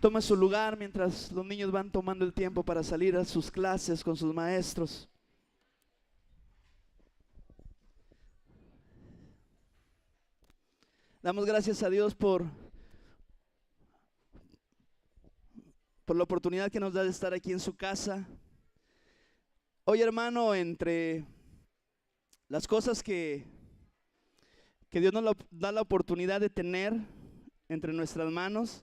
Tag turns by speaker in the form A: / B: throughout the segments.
A: Tome su lugar mientras los niños van tomando el tiempo para salir a sus clases con sus maestros. Damos gracias a Dios por la oportunidad que nos da de estar aquí en su casa. Hoy, hermano, entre las cosas que Dios nos da la oportunidad de tener entre nuestras manos,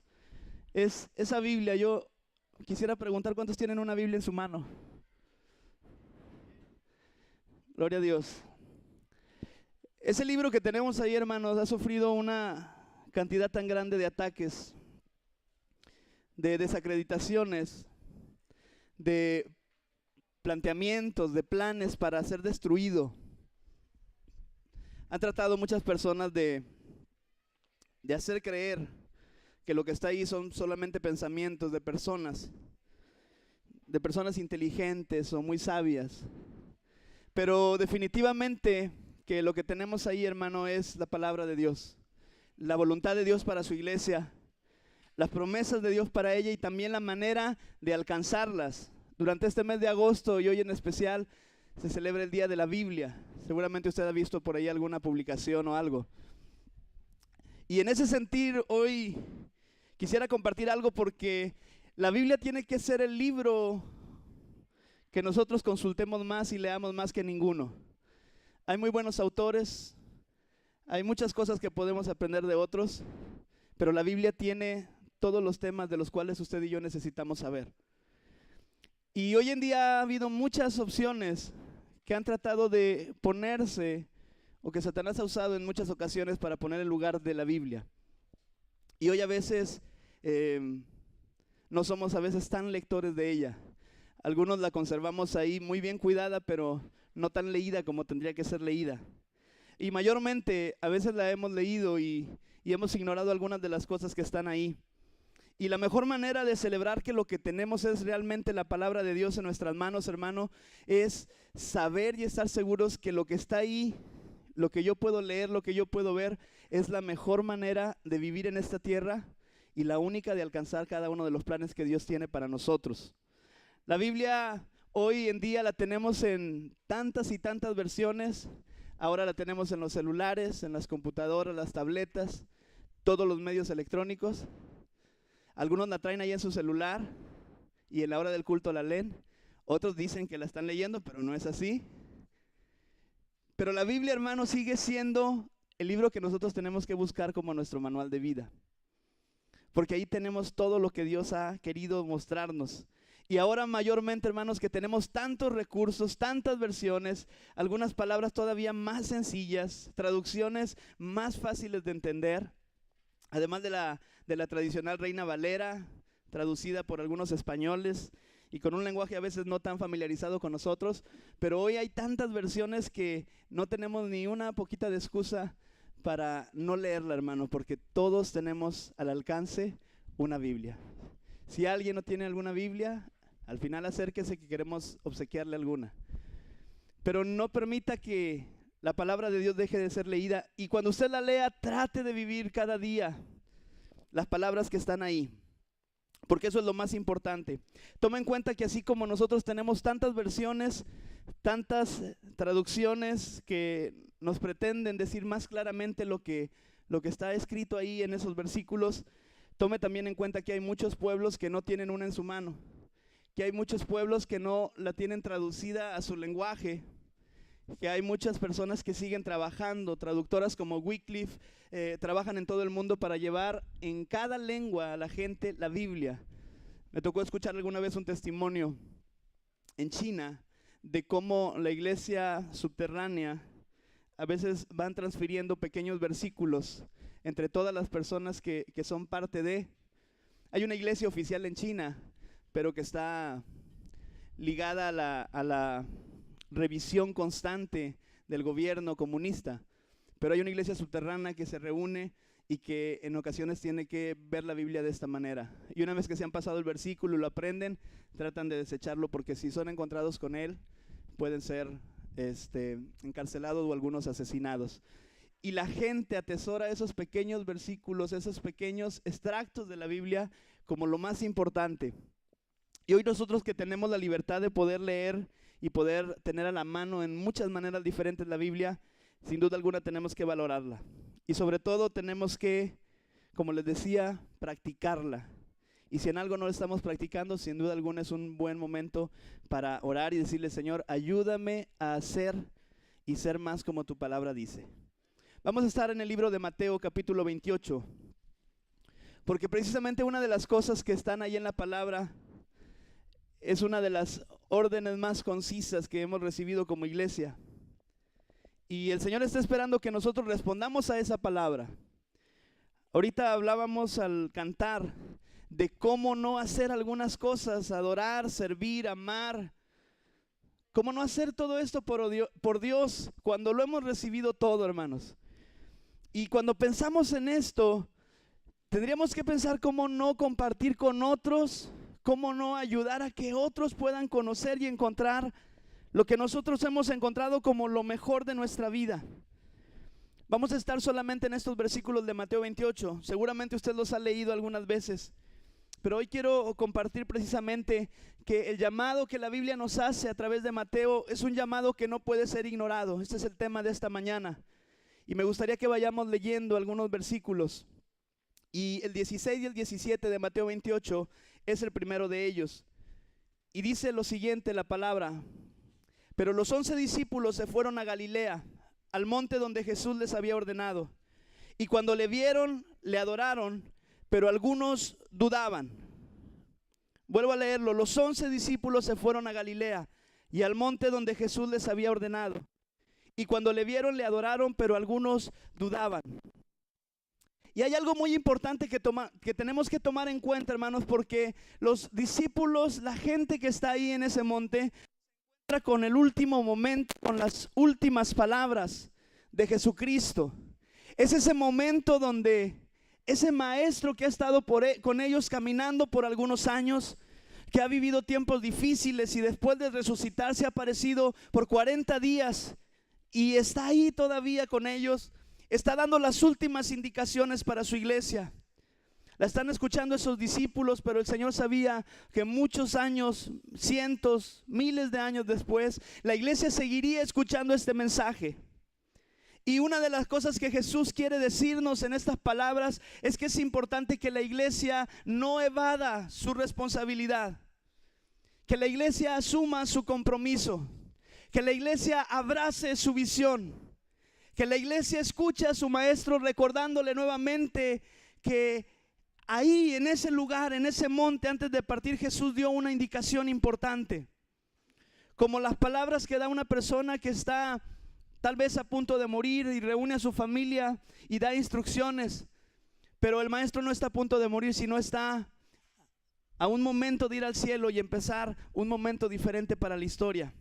A: es esa Biblia. Yo quisiera preguntar cuántos tienen una Biblia en su mano. Gloria a Dios. Ese libro que tenemos ahí, hermanos, ha sufrido una cantidad tan grande de ataques, de desacreditaciones, de planteamientos, de planes para ser destruido. Han tratado muchas personas de hacer creer que lo que está ahí son solamente pensamientos de personas inteligentes o muy sabias. Pero definitivamente que lo que tenemos ahí, hermano, es la palabra de Dios, la voluntad de Dios para su iglesia, las promesas de Dios para ella y también la manera de alcanzarlas. Durante este mes de agosto y hoy en especial se celebra el Día de la Biblia. Seguramente usted ha visto por ahí alguna publicación o algo. Y en ese sentido, hoy quisiera compartir algo porque la Biblia tiene que ser el libro que nosotros consultemos más y leamos más que ninguno. Hay muy buenos autores, hay muchas cosas que podemos aprender de otros, pero la Biblia tiene todos los temas de los cuales usted y yo necesitamos saber. Y hoy en día ha habido muchas opciones que han tratado de ponerse, o que Satanás ha usado en muchas ocasiones para poner el lugar de la Biblia. Y hoy a veces no somos a veces tan lectores de ella. Algunos la conservamos ahí muy bien cuidada, pero no tan leída como tendría que ser leída. Y mayormente a veces la hemos leído y hemos ignorado algunas de las cosas que están ahí. Y la mejor manera de celebrar que lo que tenemos es realmente la palabra de Dios en nuestras manos, hermano, es saber y estar seguros que lo que está ahí, lo que yo puedo leer, lo que yo puedo ver, es la mejor manera de vivir en esta tierra y la única de alcanzar cada uno de los planes que Dios tiene para nosotros. La Biblia hoy en día la tenemos en tantas y tantas versiones. Ahora la tenemos en los celulares, en las computadoras, las tabletas, todos los medios electrónicos. Algunos la traen ahí en su celular y en la hora del culto la leen. Otros dicen que la están leyendo, pero no es así. Pero la Biblia, hermano, sigue siendo el libro que nosotros tenemos que buscar como nuestro manual de vida. Porque ahí tenemos todo lo que Dios ha querido mostrarnos. Y ahora mayormente, hermanos, que tenemos tantos recursos, tantas versiones, algunas palabras todavía más sencillas, traducciones más fáciles de entender, además de la tradicional Reina Valera, traducida por algunos españoles y con un lenguaje a veces no tan familiarizado con nosotros, pero hoy hay tantas versiones que no tenemos ni una poquita de excusa para no leerla, hermano, porque todos tenemos al alcance una Biblia. Si alguien no tiene alguna Biblia, al final acérquese que queremos obsequiarle alguna. Pero no permita que la palabra de Dios deje de ser leída. Y cuando usted la lea, trate de vivir cada día las palabras que están ahí. Porque eso es lo más importante. Toma en cuenta que así como nosotros tenemos tantas versiones, tantas traducciones que nos pretenden decir más claramente lo que está escrito ahí en esos versículos, tome también en cuenta que hay muchos pueblos que no tienen una en su mano. Que hay muchos pueblos que no la tienen traducida a su lenguaje, que hay muchas personas que siguen trabajando, traductoras como Wycliffe, trabajan en todo el mundo para llevar en cada lengua a la gente la Biblia. Me tocó escuchar alguna vez un testimonio en China de cómo la iglesia subterránea a veces van transfiriendo pequeños versículos entre todas las personas que son parte de. Hay una iglesia oficial en China, pero que está ligada a la revisión constante del gobierno comunista. Pero hay una iglesia subterránea que se reúne y que en ocasiones tiene que ver la Biblia de esta manera. Y una vez que se han pasado el versículo y lo aprenden, tratan de desecharlo porque si son encontrados con él, pueden ser encarcelados o algunos asesinados. Y la gente atesora esos pequeños versículos, esos pequeños extractos de la Biblia como lo más importante. Y hoy nosotros que tenemos la libertad de poder leer y poder tener a la mano en muchas maneras diferentes la Biblia, sin duda alguna tenemos que valorarla. Y sobre todo tenemos que, como les decía, practicarla. Y si en algo no lo estamos practicando, sin duda alguna es un buen momento para orar y decirle: Señor, ayúdame a hacer y ser más como tu palabra dice. Vamos a estar en el libro de Mateo capítulo 28, porque precisamente una de las cosas que están ahí en la palabra es una de las órdenes más concisas que hemos recibido como iglesia. Y el Señor está esperando que nosotros respondamos a esa palabra. Ahorita hablábamos al cantar de cómo no hacer algunas cosas, adorar, servir, amar. Cómo no hacer todo esto por Dios cuando lo hemos recibido todo, hermanos. Y cuando pensamos en esto, tendríamos que pensar cómo no compartir con otros, cómo no ayudar a que otros puedan conocer y encontrar lo que nosotros hemos encontrado como lo mejor de nuestra vida. Vamos a estar solamente en estos versículos de Mateo 28. Seguramente usted los ha leído algunas veces, pero hoy quiero compartir precisamente que el llamado que la Biblia nos hace a través de Mateo es un llamado que no puede ser ignorado. Este es el tema de esta mañana. Y me gustaría que vayamos leyendo algunos versículos. Y el 16 y el 17 de Mateo 28 es el primero de ellos. Y dice lo siguiente la palabra: pero los 11 discípulos se fueron a Galilea, al monte donde Jesús les había ordenado. Y cuando le vieron, le adoraron, pero algunos dudaban. Vuelvo a leerlo. Los 11 discípulos se fueron a Galilea y al monte donde Jesús les había ordenado. Y cuando le vieron, le adoraron, pero algunos dudaban. Y hay algo muy importante que tenemos que tomar en cuenta, hermanos, porque los discípulos, la gente que está ahí en ese monte, con el último momento, con las últimas palabras de Jesucristo. Es ese momento donde ese maestro que ha estado con ellos caminando por algunos años, que ha vivido tiempos difíciles y después de resucitar se ha aparecido por 40 días y está ahí todavía con ellos, está dando las últimas indicaciones para su iglesia. La están escuchando esos discípulos, pero el Señor sabía que muchos años, cientos, miles de años después, la iglesia seguiría escuchando este mensaje. Y una de las cosas que Jesús quiere decirnos en estas palabras es que es importante que la iglesia no evada su responsabilidad, que la iglesia asuma su compromiso, que la iglesia abrace su visión, que la iglesia escuche a su maestro recordándole nuevamente que ahí en ese lugar, en ese monte, antes de partir, Jesús dio una indicación importante. Como las palabras que da una persona que está tal vez a punto de morir y reúne a su familia y da instrucciones. Pero el maestro no está a punto de morir, sino está a un momento de ir al cielo y empezar un momento diferente para la historia.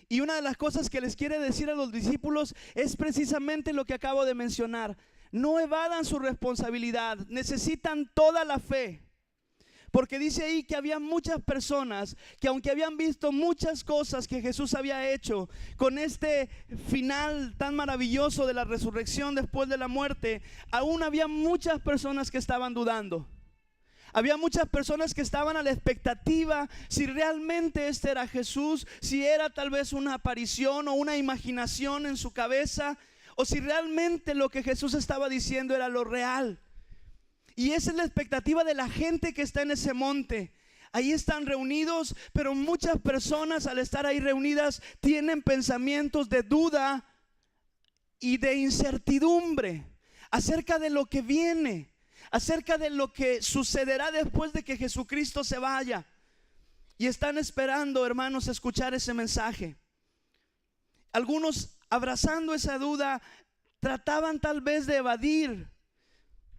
A: Y una de las cosas que les quiere decir a los discípulos es precisamente lo que acabo de mencionar. No evadan su responsabilidad, necesitan toda la fe. Porque dice ahí que había muchas personas que aunque habían visto muchas cosas que Jesús había hecho con este final tan maravilloso de la resurrección después de la muerte, aún había muchas personas que estaban dudando. Había muchas personas que estaban a la expectativa si realmente este era Jesús, si era tal vez una aparición o una imaginación en su cabeza, o si realmente lo que Jesús estaba diciendo era lo real. Y esa es la expectativa de la gente que está en ese monte. Ahí están reunidos, pero muchas personas al estar ahí reunidas tienen pensamientos de duda y de incertidumbre acerca de lo que viene, acerca de lo que sucederá después de que Jesucristo se vaya. Y están esperando, hermanos, escuchar ese mensaje. Algunos, abrazando esa duda, trataban tal vez de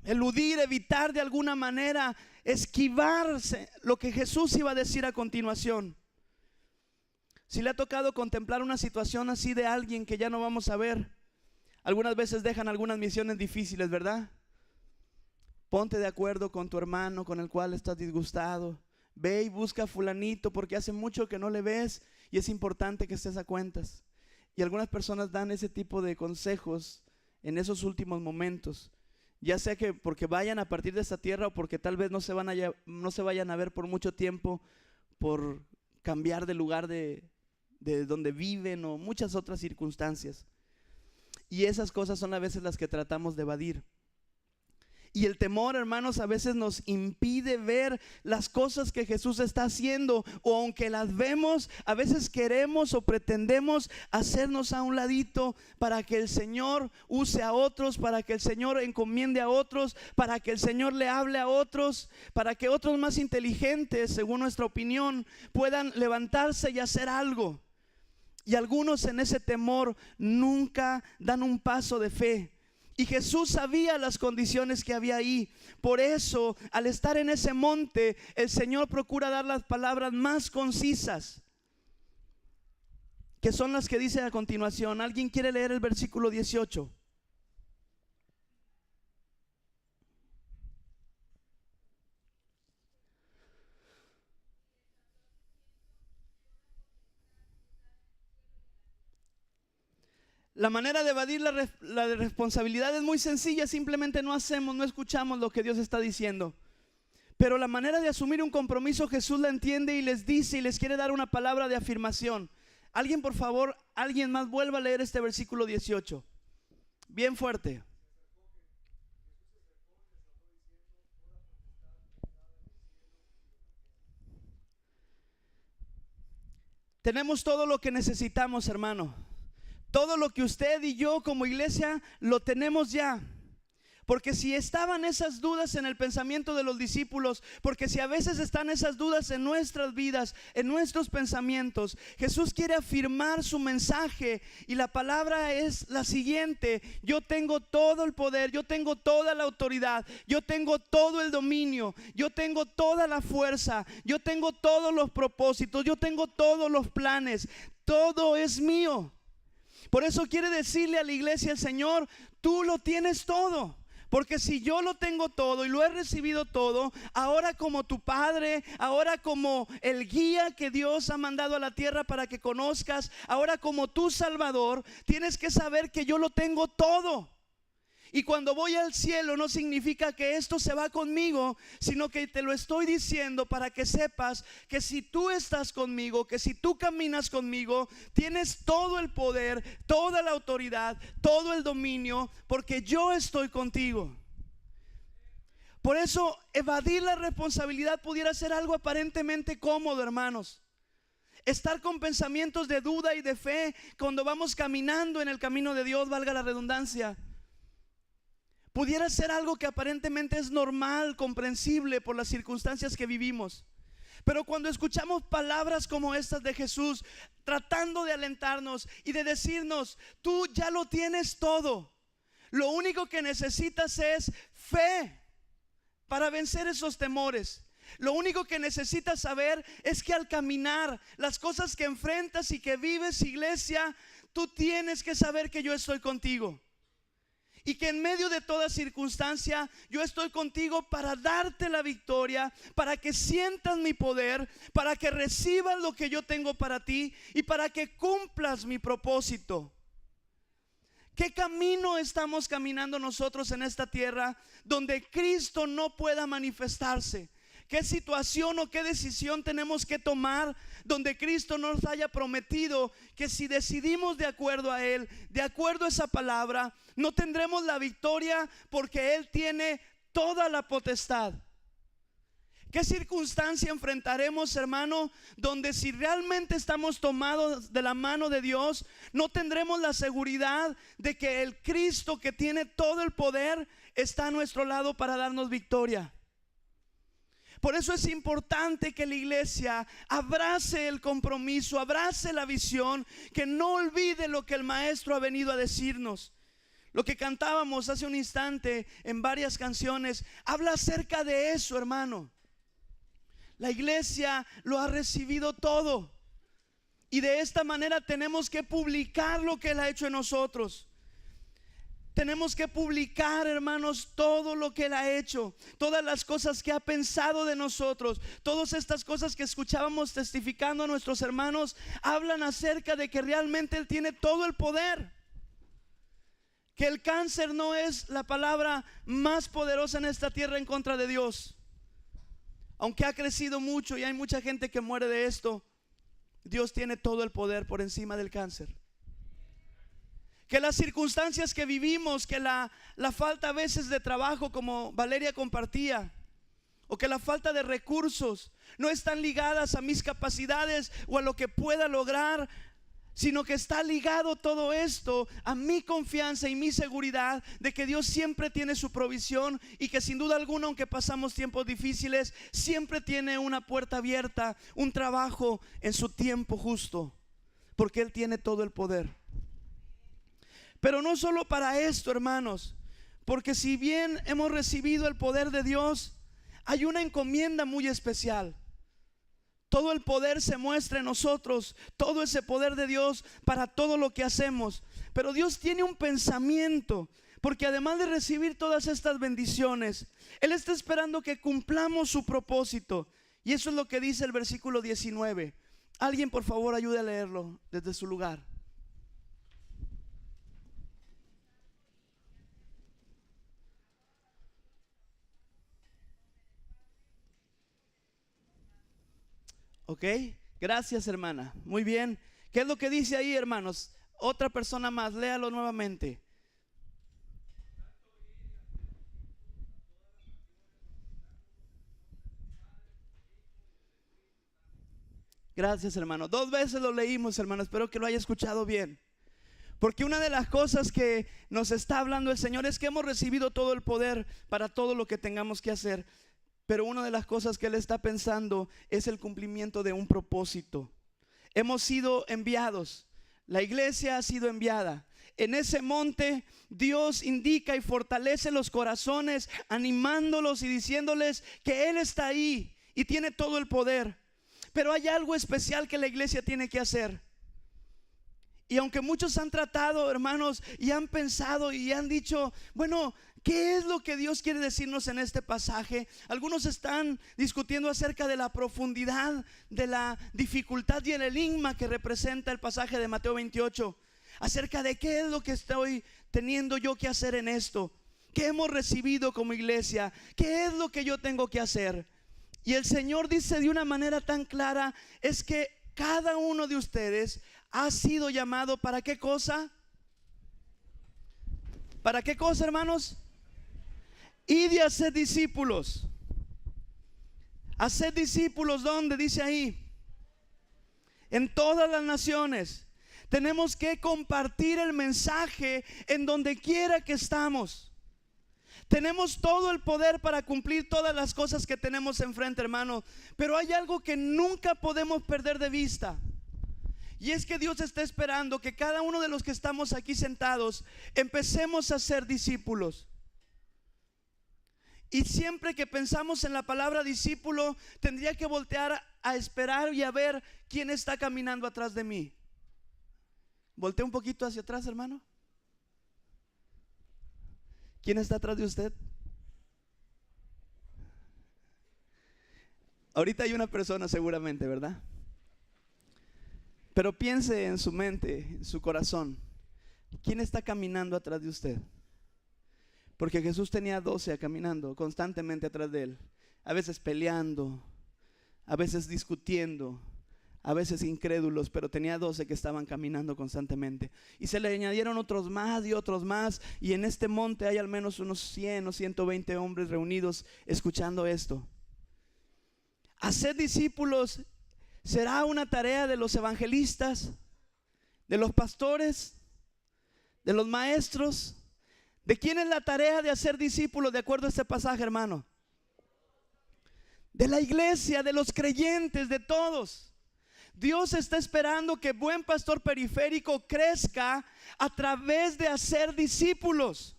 A: eludir, evitar de alguna manera, esquivarse lo que Jesús iba a decir a continuación. Si le ha tocado contemplar una situación así de alguien que ya no vamos a ver, algunas veces dejan algunas misiones difíciles, ¿verdad? Ponte de acuerdo con tu hermano con el cual estás disgustado. Ve y busca a fulanito porque hace mucho que no le ves y es importante que estés a cuentas. Y algunas personas dan ese tipo de consejos en esos últimos momentos. ya sea que porque vayan a partir de esta tierra o porque tal vez no se vayan a ver por mucho tiempo, por cambiar de lugar de donde viven o muchas otras circunstancias. Y esas cosas son a veces las que tratamos de evadir. Y el temor, hermanos, a veces nos impide ver las cosas que Jesús está haciendo, o aunque las vemos, a veces queremos o pretendemos hacernos a un ladito para que el Señor use a otros, para que el Señor encomiende a otros, para que el Señor le hable a otros, para que otros más inteligentes, según nuestra opinión, puedan levantarse y hacer algo. Y algunos en ese temor nunca dan un paso de fe. Y Jesús sabía las condiciones que había ahí. Por eso, al estar en ese monte, el Señor procura dar las palabras más concisas, que son las que dice a continuación. ¿Alguien quiere leer el versículo 18? La manera de evadir la responsabilidad es muy sencilla. Simplemente no hacemos, no escuchamos lo que Dios está diciendo. Pero la manera de asumir un compromiso, Jesús la entiende y les dice y les quiere dar una palabra de afirmación. Alguien, por favor, alguien más vuelva a leer este versículo 18 bien fuerte. Tenemos todo lo que necesitamos, hermano. Todo lo que usted y yo como iglesia lo tenemos ya. Porque si estaban esas dudas en el pensamiento de los discípulos, porque si a veces están esas dudas en nuestras vidas, en nuestros pensamientos, Jesús quiere afirmar su mensaje y la palabra es la siguiente: yo tengo todo el poder, yo tengo toda la autoridad, yo tengo todo el dominio, yo tengo toda la fuerza, yo tengo todos los propósitos, yo tengo todos los planes, todo es mío. Por eso quiere decirle a la iglesia el Señor: tú lo tienes todo. Porque si yo lo tengo todo y lo he recibido todo, ahora como tu Padre, ahora como el guía que Dios ha mandado a la tierra para que conozcas, ahora como tu Salvador, tienes que saber que yo lo tengo todo. Y cuando voy al cielo no significa que esto se va conmigo, sino que te lo estoy diciendo para que sepas que si tú estás conmigo, que si tú caminas conmigo, tienes todo el poder, toda la autoridad, todo el dominio, porque yo estoy contigo. Por eso evadir la responsabilidad pudiera ser algo aparentemente cómodo, hermanos. Estar con pensamientos de duda y de fe cuando vamos caminando en el camino de Dios, valga la redundancia, pudiera ser algo que aparentemente es normal, comprensible por las circunstancias que vivimos. Pero cuando escuchamos palabras como estas de Jesús, tratando de alentarnos y de decirnos: tú ya lo tienes todo, lo único que necesitas es fe para vencer esos temores. Lo único que necesitas saber es que al caminar las cosas que enfrentas y que vives, iglesia, tú tienes que saber que yo estoy contigo. Y que en medio de toda circunstancia yo estoy contigo para darte la victoria, para que sientas mi poder, para que recibas lo que yo tengo para ti y para que cumplas mi propósito. ¿Qué camino estamos caminando nosotros en esta tierra donde Cristo no pueda manifestarse? ¿Qué situación o qué decisión tenemos que tomar donde Cristo nos haya prometido que si decidimos de acuerdo a Él, de acuerdo a esa palabra, no tendremos la victoria porque Él tiene toda la potestad? ¿Qué circunstancia enfrentaremos, hermano, donde si realmente estamos tomados de la mano de Dios, no tendremos la seguridad de que el Cristo que tiene todo el poder está a nuestro lado para darnos victoria? Por eso es importante que la iglesia abrace el compromiso, abrace la visión, que no olvide lo que el maestro ha venido a decirnos. Lo que cantábamos hace un instante en varias canciones habla acerca de eso, hermano. La iglesia lo ha recibido todo y de esta manera tenemos que publicar lo que Él ha hecho en nosotros. Tenemos que publicar, hermanos, todo lo que Él ha hecho, todas las cosas que ha pensado de nosotros. Todas estas cosas que escuchábamos testificando a nuestros hermanos hablan acerca de que realmente Él tiene todo el poder. que el cáncer no es la palabra más poderosa en esta tierra en contra de Dios. Aunque ha crecido mucho y hay mucha gente que muere de esto, Dios tiene todo el poder por encima del cáncer. Que las circunstancias que vivimos, que la falta a veces de trabajo, como Valeria compartía, o que la falta de recursos no están ligadas a mis capacidades o a lo que pueda lograr, sino que está ligado todo esto a mi confianza y mi seguridad de que Dios siempre tiene su provisión, y que sin duda alguna, aunque pasamos tiempos difíciles, siempre tiene una puerta abierta, un trabajo en su tiempo justo, porque Él tiene todo el poder. Pero no solo para esto, hermanos, porque si bien hemos recibido el poder de Dios, hay una encomienda muy especial. Todo el poder se muestra en nosotros, todo ese poder de Dios para todo lo que hacemos. Pero Dios tiene un pensamiento, porque además de recibir todas estas bendiciones, Él está esperando que cumplamos su propósito. Y eso es lo que dice el versículo 19. Alguien, por favor, ayude a leerlo desde su lugar. Ok, gracias, hermana. Muy bien. ¿Qué es lo que dice ahí, hermanos? Otra persona más, léalo nuevamente. Gracias, hermano. 2 veces lo leímos, hermano. Espero que lo haya escuchado bien. Porque una de las cosas que nos está hablando el Señor es que hemos recibido todo el poder para todo lo que tengamos que hacer. Pero una de las cosas que Él está pensando es el cumplimiento de un propósito. Hemos sido enviados. La iglesia ha sido enviada. En ese monte Dios indica y fortalece los corazones, animándolos y diciéndoles que Él está ahí y tiene todo el poder. Pero hay algo especial que la iglesia tiene que hacer. Y aunque muchos han tratado, hermanos, y han pensado y han dicho, bueno, ¿qué es lo que Dios quiere decirnos en este pasaje? Algunos están discutiendo acerca de la profundidad, de la dificultad y el enigma que representa el pasaje de Mateo 28. Acerca de qué es lo que estoy teniendo yo que hacer en esto. ¿Qué hemos recibido como iglesia? ¿Qué es lo que yo tengo que hacer? Y el Señor dice de una manera tan clara, es que cada uno de ustedes ha sido llamado ¿para qué cosa? ¿Para qué cosa, hermanos? Y de hacer discípulos. Hacer discípulos, ¿dónde? Dice ahí, en todas las naciones. Tenemos que compartir el mensaje en donde quiera que estamos. Tenemos todo el poder para cumplir todas las cosas que tenemos enfrente, hermano. Pero hay algo que nunca podemos perder de vista. Y es que Dios está esperando que cada uno de los que estamos aquí sentados empecemos a ser discípulos. Y siempre que pensamos en la palabra discípulo, tendría que voltear a esperar y a ver quién está caminando atrás de mí. Voltea un poquito hacia atrás, hermano. ¿Quién está atrás de usted? Ahorita hay una persona seguramente, ¿verdad? Pero piense en su mente, en su corazón. ¿Quién está caminando atrás de usted? Porque Jesús tenía 12 caminando constantemente atrás de Él. A veces peleando, a veces discutiendo, a veces incrédulos, pero tenía 12 que estaban caminando constantemente. Y se le añadieron otros más y otros más. Y en este monte hay al menos unos 100 o 120 hombres reunidos escuchando esto. Hacer discípulos será una tarea de los evangelistas, de los pastores, de los maestros. ¿De quién es la tarea de hacer discípulos de acuerdo a este pasaje, hermano? De la iglesia, de los creyentes, de todos. Dios está esperando que Buen Pastor Periférico crezca a través de hacer discípulos.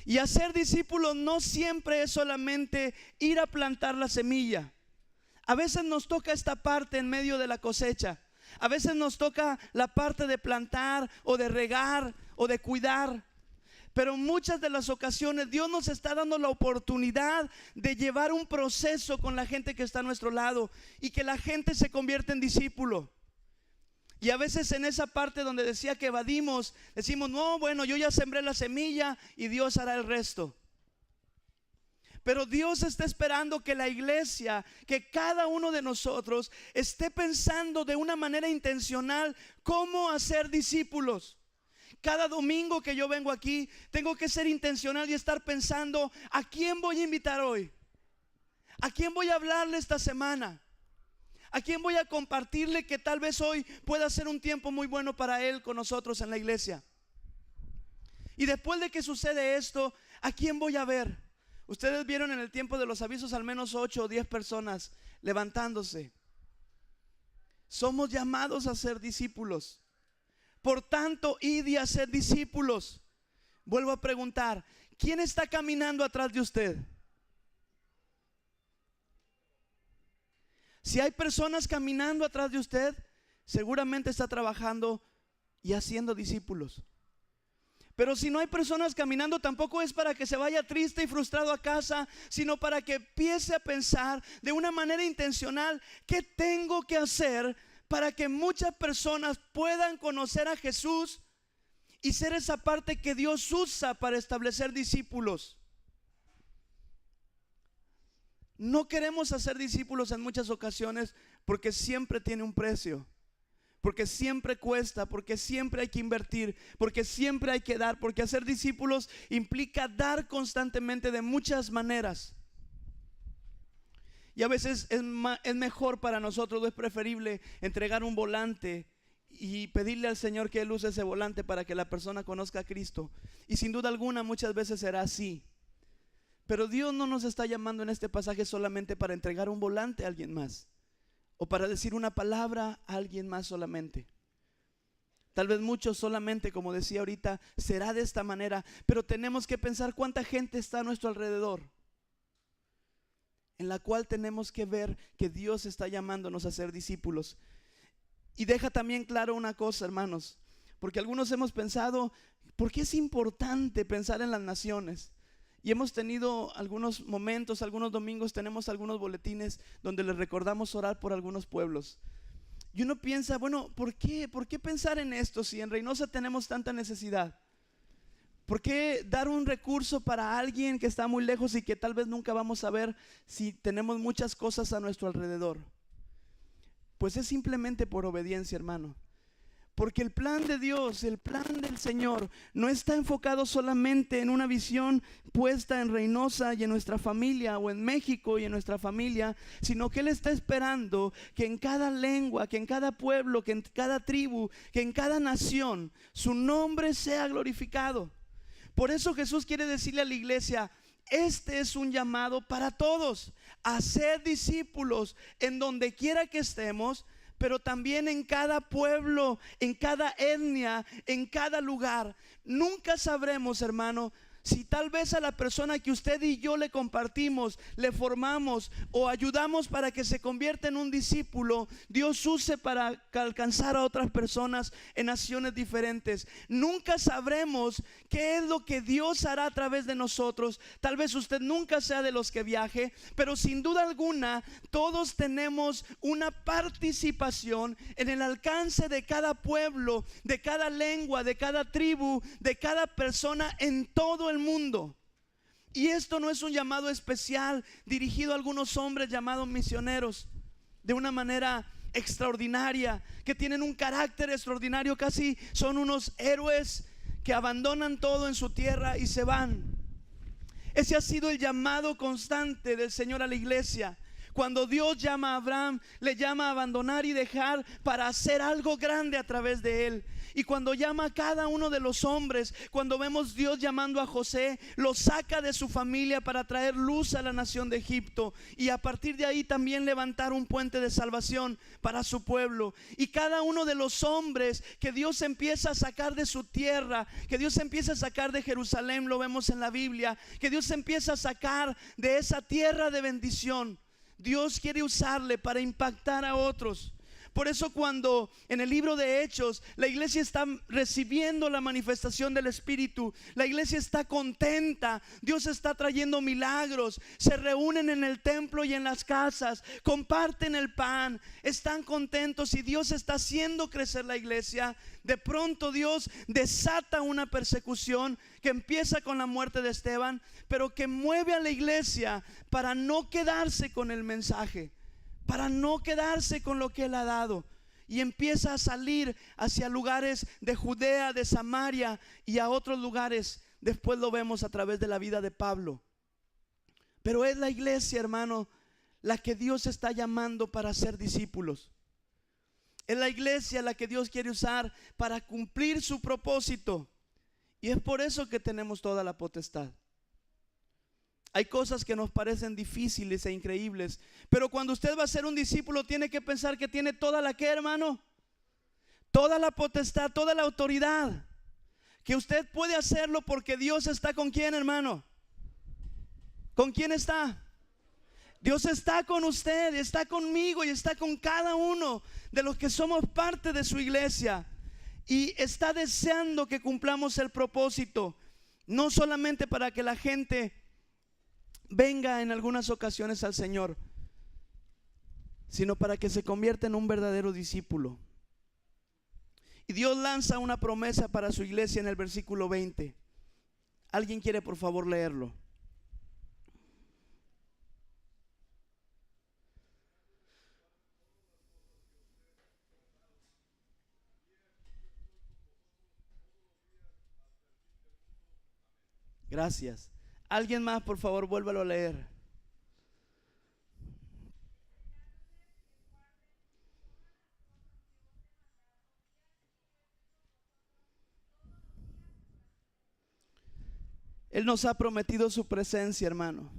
A: Y hacer discípulos no siempre es solamente ir a plantar la semilla. A veces nos toca esta parte en medio de la cosecha. A veces nos toca la parte de plantar o de regar o de cuidar. Pero en muchas de las ocasiones Dios nos está dando la oportunidad de llevar un proceso con la gente que está a nuestro lado y que la gente se convierta en discípulo. Y a veces en esa parte donde decía que evadimos, decimos, no, bueno, yo ya sembré la semilla y Dios hará el resto. Pero Dios está esperando que la iglesia, que cada uno de nosotros esté pensando de una manera intencional cómo hacer discípulos. Cada domingo que yo vengo aquí, tengo que ser intencional y estar pensando, ¿a quién voy a invitar hoy? ¿A quién voy a hablarle esta semana? ¿A quién voy a compartirle que tal vez hoy pueda ser un tiempo muy bueno para él con nosotros en la iglesia? Y después de que sucede esto, ¿a quién voy a ver? Ustedes vieron en el tiempo de los avisos al menos 8 o 10 personas levantándose. Somos llamados a ser discípulos. Por tanto, id y hacer discípulos. Vuelvo a preguntar, ¿quién está caminando atrás de usted? Si hay personas caminando atrás de usted, seguramente está trabajando y haciendo discípulos. Pero si no hay personas caminando, tampoco es para que se vaya triste y frustrado a casa, sino para que empiece a pensar de una manera intencional, ¿qué tengo que hacer para que muchas personas puedan conocer a Jesús y ser esa parte que Dios usa para establecer discípulos? No queremos hacer discípulos en muchas ocasiones porque siempre tiene un precio, porque siempre cuesta, porque siempre hay que invertir, porque siempre hay que dar, porque hacer discípulos implica dar constantemente de muchas maneras. Y a veces es mejor para nosotros, es preferible entregar un volante y pedirle al Señor que Él use ese volante para que la persona conozca a Cristo. Y sin duda alguna muchas veces será así. Pero Dios no nos está llamando en este pasaje solamente para entregar un volante a alguien más, o para decir una palabra a alguien más solamente. Tal vez muchos solamente, como decía ahorita, será de esta manera, pero tenemos que pensar cuánta gente está a nuestro alrededor, en la cual tenemos que ver que Dios está llamándonos a ser discípulos. Y deja también claro una cosa, hermanos, porque algunos hemos pensado, ¿por qué es importante pensar en las naciones? Y hemos tenido algunos momentos, algunos domingos tenemos algunos boletines donde les recordamos orar por algunos pueblos. Y uno piensa, bueno, ¿por qué pensar en esto si en Reynosa tenemos tanta necesidad? ¿Por qué dar un recurso para alguien que está muy lejos y que tal vez nunca vamos a ver si tenemos muchas cosas a nuestro alrededor? Pues es simplemente por obediencia, hermano. Porque el plan de Dios, el plan del Señor, no está enfocado solamente en una visión puesta en Reynosa y en nuestra familia, o en México y en nuestra familia, sino que Él está esperando que en cada lengua, que en cada pueblo, que en cada tribu, que en cada nación, su nombre sea glorificado. Por eso Jesús quiere decirle a la iglesia, este es un llamado para todos, a ser discípulos en donde quiera que estemos, pero también en cada pueblo, en cada etnia, en cada lugar. Nunca sabremos, hermano, si tal vez a la persona que usted y yo le compartimos, le formamos o ayudamos para que se convierta en un discípulo, Dios use para alcanzar a otras personas en naciones diferentes. Nunca sabremos qué es lo que Dios hará a través de nosotros. Tal vez usted nunca sea de los que viaje, pero sin duda alguna todos tenemos una participación en el alcance de cada pueblo, de cada lengua, de cada tribu, de cada persona en todo el mundo. Y esto no es un llamado especial dirigido a algunos hombres llamados misioneros de una manera extraordinaria, que tienen un carácter extraordinario, casi son unos héroes que abandonan todo en su tierra y se van. Ese ha sido el llamado constante del Señor a la iglesia. Cuando Dios llama a Abraham, le llama a abandonar y dejar para hacer algo grande a través de él. Y cuando llama a cada uno de los hombres, cuando vemos Dios llamando a José, lo saca de su familia para traer luz a la nación de Egipto, y a partir de ahí también levantar un puente de salvación para su pueblo. Y cada uno de los hombres que Dios empieza a sacar de su tierra, que Dios empieza a sacar de Jerusalén, lo vemos en la Biblia, que Dios empieza a sacar de esa tierra de bendición, Dios quiere usarle para impactar a otros. Por eso cuando en el libro de Hechos la iglesia está recibiendo la manifestación del Espíritu, la iglesia está contenta, Dios está trayendo milagros, se reúnen en el templo y en las casas, comparten el pan, están contentos y Dios está haciendo crecer la iglesia. De pronto Dios desata una persecución que empieza con la muerte de Esteban, pero que mueve a la iglesia para no quedarse con el mensaje, para no quedarse con lo que Él ha dado, y empieza a salir hacia lugares de Judea, de Samaria y a otros lugares. Después lo vemos a través de la vida de Pablo. Pero es la iglesia, hermano, la que Dios está llamando para ser discípulos. Es la iglesia la que Dios quiere usar para cumplir su propósito. Y es por eso que tenemos toda la potestad. Hay cosas que nos parecen difíciles e increíbles, pero cuando usted va a ser un discípulo tiene que pensar que tiene toda la, ¿qué, hermano? Toda la potestad, toda la autoridad. Que usted puede hacerlo porque Dios está con quién, hermano. ¿Con quién está? Dios está con usted, está conmigo y está con cada uno de los que somos parte de su iglesia. Y está deseando que cumplamos el propósito, no solamente para que la gente venga en algunas ocasiones al Señor, sino para que se convierta en un verdadero discípulo. Y Dios lanza una promesa para su iglesia en el versículo 20. ¿Alguien quiere por favor leerlo? Gracias. Alguien más, por favor, vuélvalo a leer. Él nos ha prometido su presencia, hermano.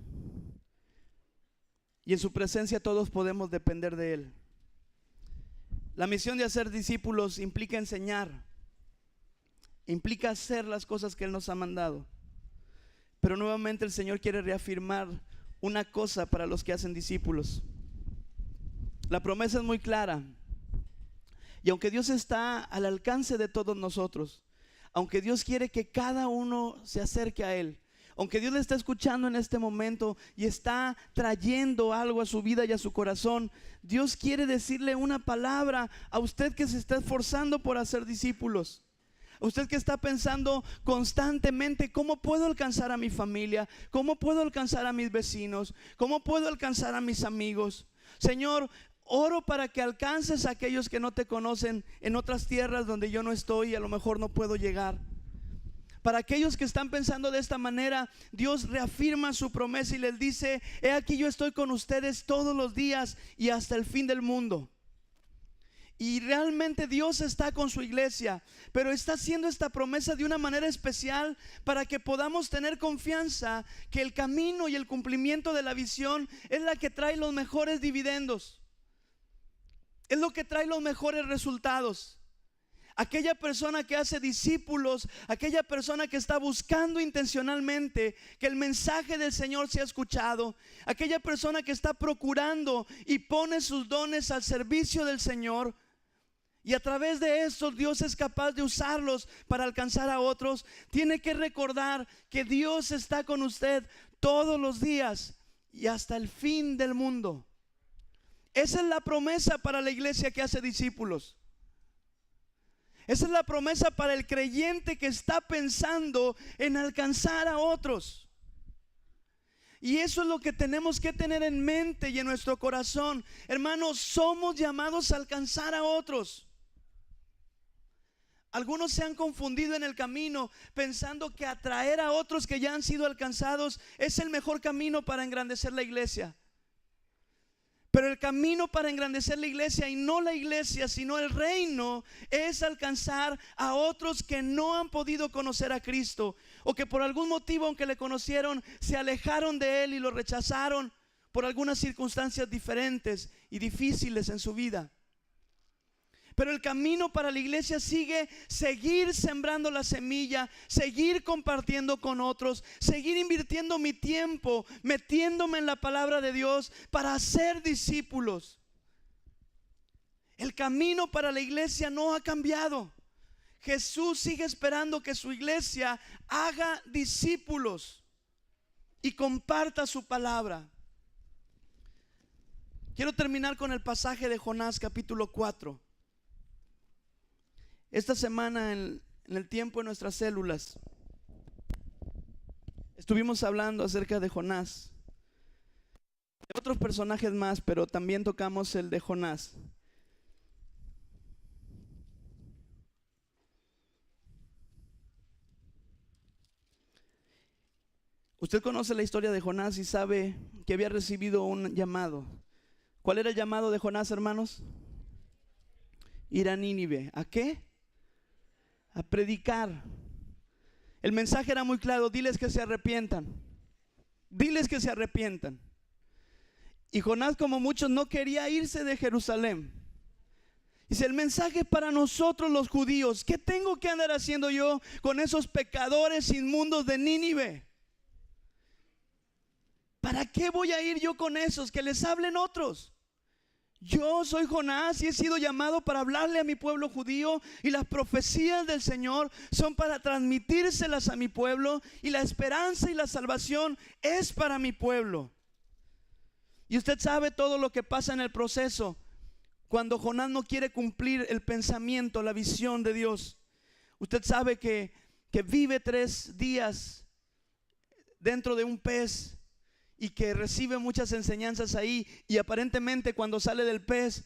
A: Y en su presencia todos podemos depender de Él. La misión de hacer discípulos implica enseñar, implica hacer las cosas que Él nos ha mandado. Pero nuevamente el Señor quiere reafirmar una cosa para los que hacen discípulos. La promesa es muy clara. Y aunque Dios está al alcance de todos nosotros, aunque Dios quiere que cada uno se acerque a Él, aunque Dios le está escuchando en este momento y está trayendo algo a su vida y a su corazón, Dios quiere decirle una palabra a usted que se está esforzando por hacer discípulos. Usted que está pensando constantemente, ¿cómo puedo alcanzar a mi familia? ¿Cómo puedo alcanzar a mis vecinos? ¿Cómo puedo alcanzar a mis amigos? Señor, oro para que alcances a aquellos que no te conocen en otras tierras donde yo no estoy y a lo mejor no puedo llegar. Para aquellos que están pensando de esta manera, Dios reafirma su promesa y les dice: he aquí yo estoy con ustedes todos los días y hasta el fin del mundo. Y realmente Dios está con su iglesia, pero está haciendo esta promesa de una manera especial para que podamos tener confianza que el camino y el cumplimiento de la visión es la que trae los mejores dividendos, es lo que trae los mejores resultados. Aquella persona que hace discípulos, aquella persona que está buscando intencionalmente que el mensaje del Señor sea escuchado, aquella persona que está procurando y pone sus dones al servicio del Señor, y a través de eso Dios es capaz de usarlos para alcanzar a otros, tiene que recordar que Dios está con usted todos los días y hasta el fin del mundo. Esa es la promesa para la iglesia que hace discípulos. Esa es la promesa para el creyente que está pensando en alcanzar a otros. Y eso es lo que tenemos que tener en mente y en nuestro corazón. Hermanos, somos llamados a alcanzar a otros. Algunos se han confundido en el camino pensando que atraer a otros que ya han sido alcanzados es el mejor camino para engrandecer la iglesia. Pero el camino para engrandecer la iglesia, y no la iglesia sino el reino, es alcanzar a otros que no han podido conocer a Cristo, o que por algún motivo, aunque le conocieron, se alejaron de Él y lo rechazaron por algunas circunstancias diferentes y difíciles en su vida. Pero el camino para la iglesia sigue seguir sembrando la semilla, seguir compartiendo con otros, seguir invirtiendo mi tiempo, metiéndome en la palabra de Dios para hacer discípulos. El camino para la iglesia no ha cambiado. Jesús sigue esperando que su iglesia haga discípulos y comparta su palabra. Quiero terminar con el pasaje de Jonás capítulo 4. Esta semana en el tiempo de nuestras células estuvimos hablando acerca de Jonás, de otros personajes más, pero también tocamos el de Jonás. Usted conoce la historia de Jonás y sabe que había recibido un llamado. ¿Cuál era el llamado de Jonás, hermanos? Ir a Nínive. ¿A qué? A predicar. El mensaje era muy claro: diles que se arrepientan. Diles que se arrepientan. Y Jonás, como muchos, no quería irse de Jerusalén. Dice: el mensaje es para nosotros los judíos. ¿Qué tengo que andar haciendo yo con esos pecadores inmundos de Nínive? ¿Para qué voy a ir yo con esos? Que les hablen otros. Yo soy Jonás y he sido llamado para hablarle a mi pueblo judío, y las profecías del Señor son para transmitírselas a mi pueblo, y la esperanza y la salvación es para mi pueblo. Y usted sabe todo lo que pasa en el proceso cuando Jonás no quiere cumplir el pensamiento, la visión de Dios. Usted sabe que vive 3 días dentro de un pez y que recibe muchas enseñanzas ahí, y aparentemente cuando sale del pez,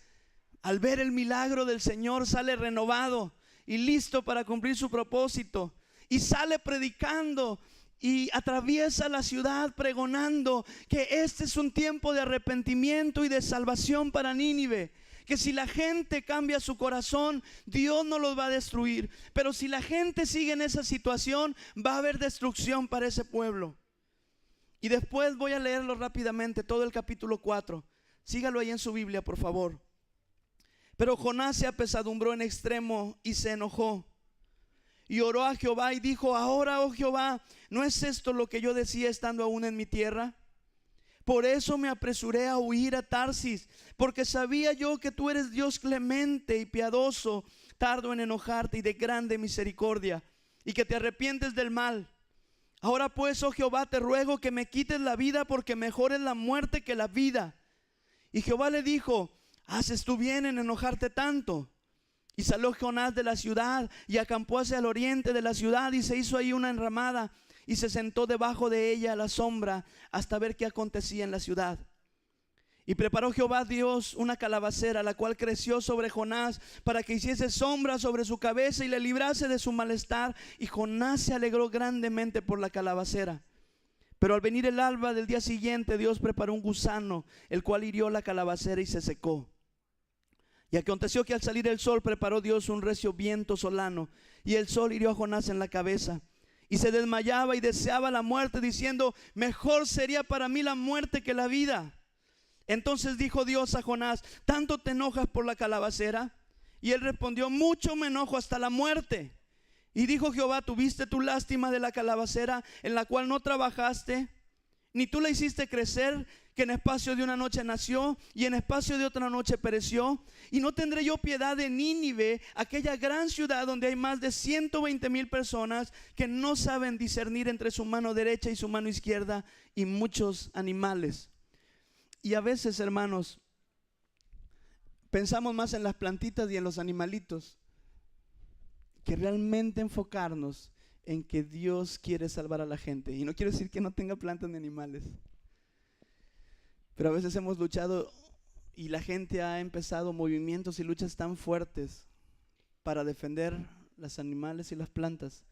A: al ver el milagro del Señor, sale renovado y listo para cumplir su propósito, y sale predicando y atraviesa la ciudad pregonando que este es un tiempo de arrepentimiento y de salvación para Nínive, que si la gente cambia su corazón, Dios no los va a destruir, pero si la gente sigue en esa situación, va a haber destrucción para ese pueblo. Y después voy a leerlo rápidamente, todo el capítulo 4. Sígalo ahí en su Biblia, por favor. Pero Jonás se apesadumbró en extremo y se enojó, y oró a Jehová y dijo: ahora, oh Jehová, ¿no es esto lo que yo decía estando aún en mi tierra? Por eso me apresuré a huir a Tarsis, porque sabía yo que tú eres Dios clemente y piadoso, tardo en enojarte y de grande misericordia, y que te arrepientes del mal. Ahora pues, oh Jehová, te ruego que me quites la vida, porque mejor es la muerte que la vida. Y Jehová le dijo: ¿haces tú bien en enojarte tanto? Y salió Jonás de la ciudad y acampó hacia el oriente de la ciudad, y se hizo ahí una enramada y se sentó debajo de ella a la sombra hasta ver qué acontecía en la ciudad. Y preparó Jehová Dios una calabacera, la cual creció sobre Jonás para que hiciese sombra sobre su cabeza y le librase de su malestar. Y Jonás se alegró grandemente por la calabacera. Pero al venir el alba del día siguiente, Dios preparó un gusano, el cual hirió la calabacera y se secó. Y aconteció que al salir el sol, preparó Dios un recio viento solano, y el sol hirió a Jonás en la cabeza, y se desmayaba y deseaba la muerte, diciendo: mejor sería para mí la muerte que la vida. Entonces dijo Dios a Jonás: ¿tanto te enojas por la calabacera? Y él respondió: mucho me enojo, hasta la muerte. Y dijo Jehová: ¿tuviste tu lástima de la calabacera, en la cual no trabajaste, ni tú la hiciste crecer, que en espacio de una noche nació y en espacio de otra noche pereció? Y no tendré yo piedad de Nínive, aquella gran ciudad donde hay más de 120,000 personas que no saben discernir entre su mano derecha y su mano izquierda, y muchos animales. Y a veces, hermanos, pensamos más en las plantitas y en los animalitos que realmente enfocarnos en que Dios quiere salvar a la gente. Y no quiero decir que no tenga plantas ni animales, pero a veces hemos luchado y la gente ha empezado movimientos y luchas tan fuertes para defender los animales y las plantas.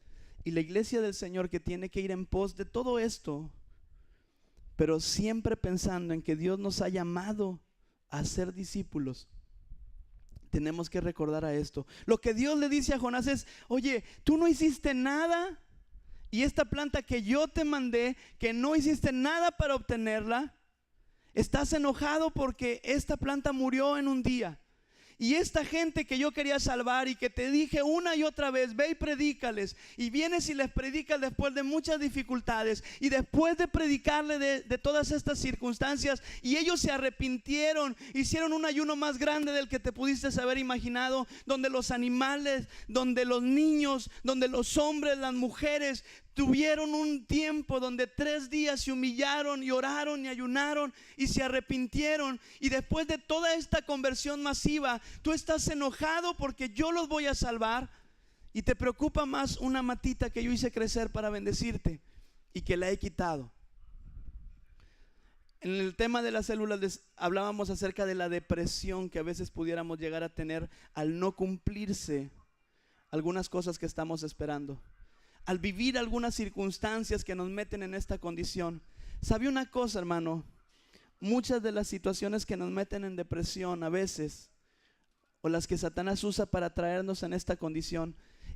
A: Y la iglesia del Señor, que tiene que ir en pos de todo esto, pero siempre pensando en que Dios nos ha llamado a ser discípulos, tenemos que recordar a esto. Lo que Dios le dice a Jonás es: oye, tú no hiciste nada, y esta planta que yo te mandé, que no hiciste nada para obtenerla, estás enojado porque esta planta murió en un día. Y esta gente que yo quería salvar y que te dije una y otra vez, ve y predícales, y vienes y les predicas después de muchas dificultades y después de predicarle de todas estas circunstancias, y ellos se arrepintieron, hicieron un ayuno más grande del que te pudiste haber imaginado, donde los animales, donde los niños, donde los hombres, las mujeres tuvieron un tiempo donde 3 días se humillaron y oraron y ayunaron y se arrepintieron. Y después de toda esta conversión masiva, tú estás enojado porque yo los voy a salvar, y te preocupa más una matita que yo hice crecer para bendecirte y que la he quitado. En el tema de las células hablábamos acerca de la depresión que a veces pudiéramos llegar a tener al no cumplirse algunas cosas que estamos esperando, al vivir algunas circunstancias que nos meten en esta condición. ¿Sabe una cosa, hermano? Muchas de las situaciones que nos meten en depresión a veces, o las que Satanás usa para traernos en esta condición,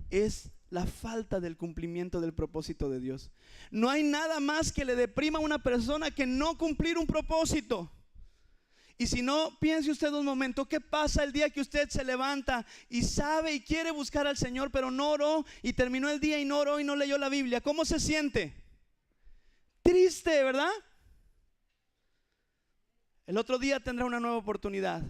A: es la falta del cumplimiento del propósito de Dios. No hay nada más que le deprima a una persona que no cumplir un propósito. Y si no, piense usted un momento, ¿qué pasa el día que usted se levanta y sabe y quiere buscar al Señor, pero no oró, y terminó el día y no oró y no leyó la Biblia? ¿Cómo se siente? Triste, ¿verdad? El otro día tendrá una nueva oportunidad.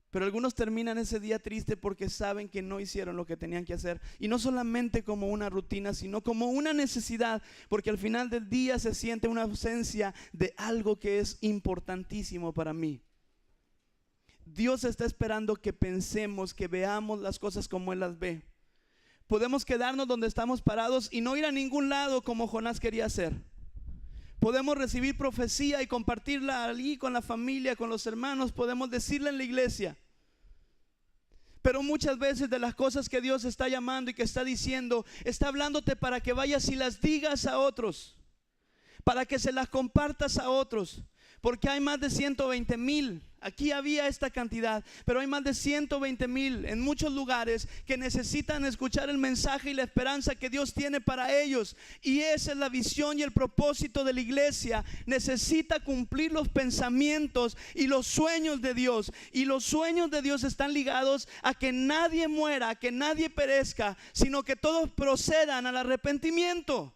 A: Pero algunos terminan ese día triste porque saben que no hicieron lo que tenían que hacer. Y no solamente como una rutina, sino como una necesidad, porque al final del día se siente una ausencia de algo que es importantísimo para mí. Dios está esperando que pensemos, que veamos las cosas como Él las ve. Podemos quedarnos donde estamos parados y no ir a ningún lado como Jonás quería hacer. Podemos recibir profecía y compartirla allí con la familia, con los hermanos. Podemos decirla en la iglesia. Pero muchas veces de las cosas que Dios está llamando y que está diciendo, está hablándote para que vayas y las digas a otros, para que se las compartas a otros. Porque hay más de 120,000. Aquí había esta cantidad, pero hay más de 120,000 en muchos lugares que necesitan escuchar el mensaje y la esperanza que Dios tiene para ellos. Y esa es la visión y el propósito de la iglesia. Necesita cumplir los pensamientos y los sueños de Dios. Y los sueños de Dios están ligados a que nadie muera, a que nadie perezca, sino que todos procedan al arrepentimiento.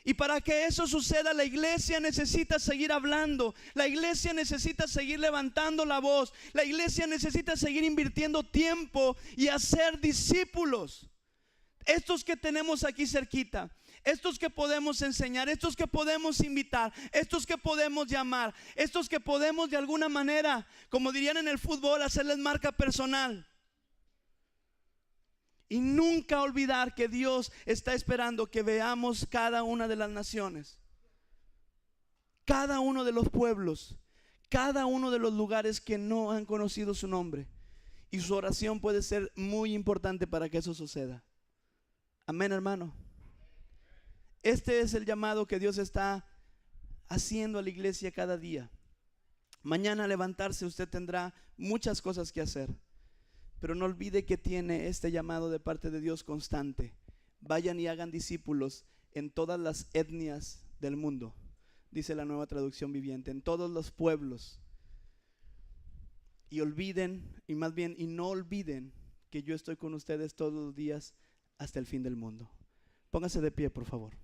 A: Y para que eso suceda, la iglesia necesita seguir hablando. La iglesia necesita seguir levantando la voz. La iglesia necesita seguir invirtiendo tiempo y hacer discípulos. Estos que tenemos aquí cerquita, estos que podemos enseñar, estos que podemos invitar, estos que podemos llamar, estos que podemos de alguna manera, como dirían en el fútbol, hacerles marca personal. Y nunca olvidar que Dios está esperando que veamos cada una de las naciones, cada uno de los pueblos, cada uno de los lugares que no han conocido su nombre. Y su oración puede ser muy importante para que eso suceda. Amén, hermano. Este es el llamado que Dios está haciendo a la iglesia cada día. Mañana al levantarse usted tendrá muchas cosas que hacer. Pero no olvide que tiene este llamado de parte de Dios constante. Vayan y hagan discípulos en todas las etnias del mundo, dice la Nueva Traducción Viviente, en todos los pueblos. Y no olviden que yo estoy con ustedes todos los días hasta el fin del mundo. Póngase de pie, por favor.